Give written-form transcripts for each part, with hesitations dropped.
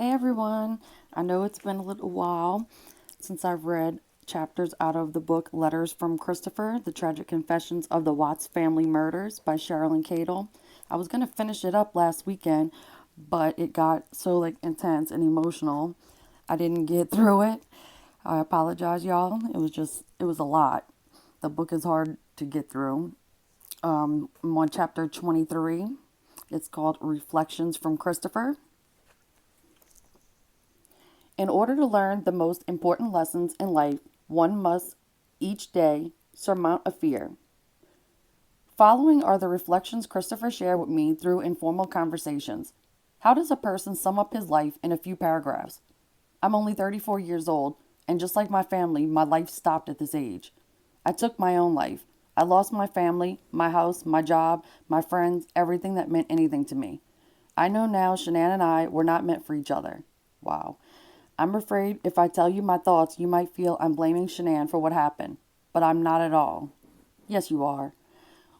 Hey everyone! I know it's been a little while since I've read chapters out of the book Letters from Christopher, The Tragic Confessions of the Watts Family Murders by Cheryln Cadle. I was going to finish it up last weekend, but it got so intense and emotional. I didn't get through it. I apologize, y'all. It was a lot. The book is hard to get through. I'm on chapter 23. It's called Reflections from Christopher. In order to learn the most important lessons in life, one must each day surmount a fear. Following are the reflections Christopher shared with me through informal conversations. How does a person sum up his life in a few paragraphs? I'm only 34 years old, and just like my family, my life stopped at this age. I took my own life. I lost my family, my house, my job, my friends, everything that meant anything to me. I know now Shanann and I were not meant for each other. Wow. I'm afraid if I tell you my thoughts, you might feel I'm blaming Shanann for what happened. But I'm not at all. Yes, you are.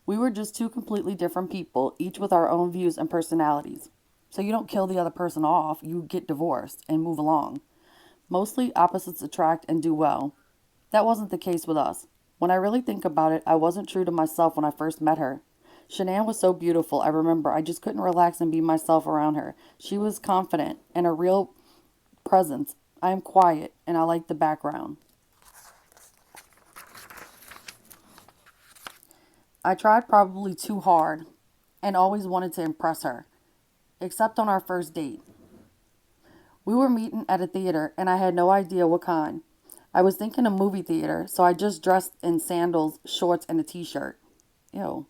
We were just two completely different people, each with our own views and personalities. So you don't kill the other person off, you get divorced and move along. Mostly opposites attract and do well. That wasn't the case with us. When I really think about it, I wasn't true to myself when I first met her. Shanann was so beautiful, I remember I just couldn't relax and be myself around her. She was confident and a real presence. I am quiet and I like the background. I tried probably too hard and always wanted to impress her, except on our first date. We were meeting at a theater and I had no idea what kind. I was thinking a movie theater, so I just dressed in sandals, shorts, and a t shirt. Ew.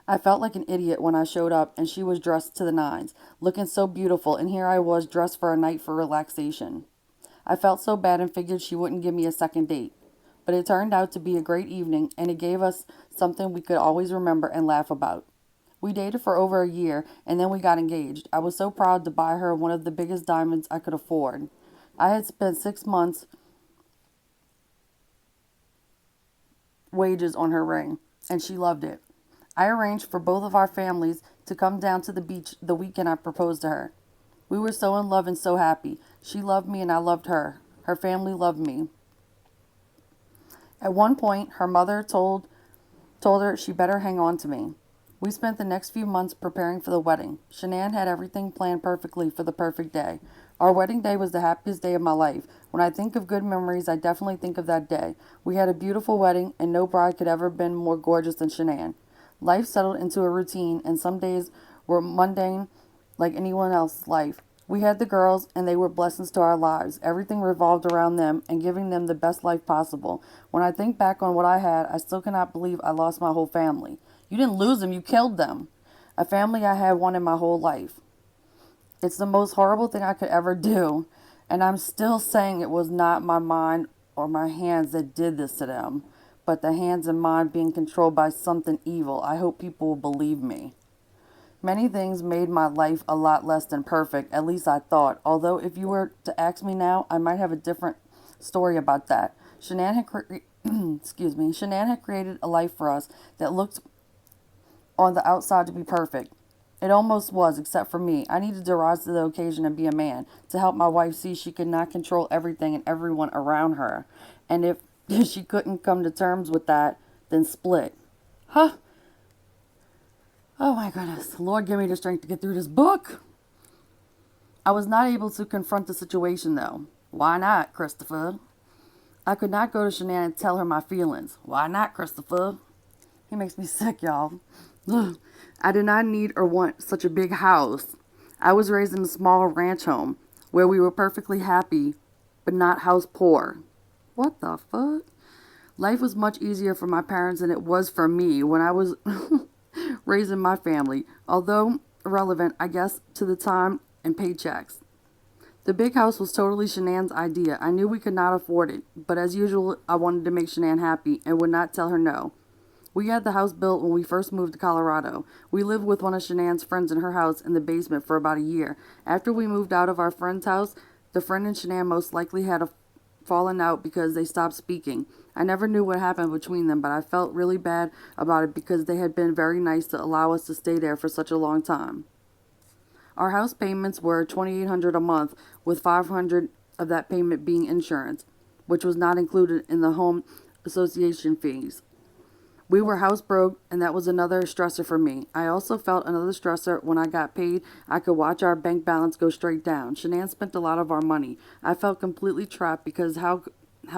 I felt like an idiot when I showed up and she was dressed to the nines, looking so beautiful, and here I was dressed for a night for relaxation. I felt so bad and figured she wouldn't give me a second date. But it turned out to be a great evening and it gave us something we could always remember and laugh about. We dated for over a year and then we got engaged. I was so proud to buy her one of the biggest diamonds I could afford. I had spent 6 months' wages on her ring and she loved it. I arranged for both of our families to come down to the beach the weekend I proposed to her. We were so in love and so happy. She loved me and I loved her. Her family loved me. At one point, her mother told her she better hang on to me. We spent the next few months preparing for the wedding. Shanann had everything planned perfectly for the perfect day. Our wedding day was the happiest day of my life. When I think of good memories, I definitely think of that day. We had a beautiful wedding, and no bride could ever have been more gorgeous than Shanann. Life settled into a routine, and some days were mundane like anyone else's life. We had the girls, and they were blessings to our lives. Everything revolved around them and giving them the best life possible. When I think back on what I had, I still cannot believe I lost my whole family. You didn't lose them, you killed them. A family I had wanted my whole life. It's the most horrible thing I could ever do, and I'm still saying it was not my mind or my hands that did this to them, but the hands and mind being controlled by something evil. I hope people will believe me. Many things made my life a lot less than perfect, at least I thought. Although if you were to ask me now, I might have a different story about that. Shanann had Shanann had created a life for us that looked on the outside to be perfect. It almost was, except for me. I needed to rise to the occasion and be a man to help my wife see she could not control everything and everyone around her. And if she couldn't come to terms with that, then split. Huh? Oh my goodness. Lord, give me the strength to get through this book. I was not able to confront the situation, though. Why not, Christopher? I could not go to Shanann and tell her my feelings. Why not, Christopher? He makes me sick, y'all. Ugh. I did not need or want such a big house. I was raised in a small ranch home where we were perfectly happy, but not house poor. What the fuck? Life was much easier for my parents than it was for me when I was raising my family, although irrelevant, I guess, to the time and paychecks. The big house was totally Shanann's idea. I knew we could not afford it, but as usual, I wanted to make Shanann happy and would not tell her no. We had the house built when we first moved to Colorado. We lived with one of Shanann's friends in her house in the basement for about a year. After we moved out of our friend's house, the friend and Shanann most likely had a fallen out because they stopped speaking. I never knew what happened between them, but I felt really bad about it because they had been very nice to allow us to stay there for such a long time. Our house payments were $2,800 a month, with $500 of that payment being insurance, which was not included in the home association fees. We were house broke, and that was another stressor for me. I also felt another stressor when I got paid. I could watch our bank balance go straight down. Shanann spent a lot of our money. I felt completely trapped because how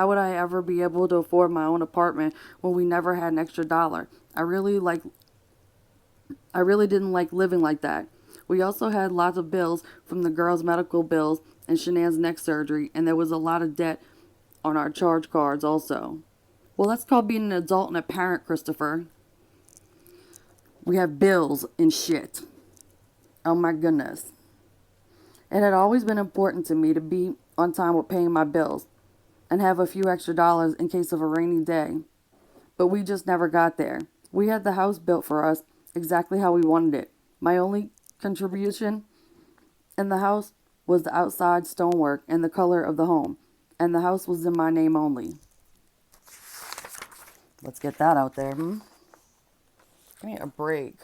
would I ever be able to afford my own apartment when we never had an extra dollar? I really didn't like living like that. We also had lots of bills from the girls' medical bills and Shanann's neck surgery, and there was a lot of debt on our charge cards also. Well, that's called being an adult and a parent, Christopher. We have bills and shit. Oh my goodness. It had always been important to me to be on time with paying my bills and have a few extra dollars in case of a rainy day. But we just never got there. We had the house built for us exactly how we wanted it. My only contribution in the house was the outside stonework and the color of the home, and the house was in my name only. Let's get that out there. Give me a break.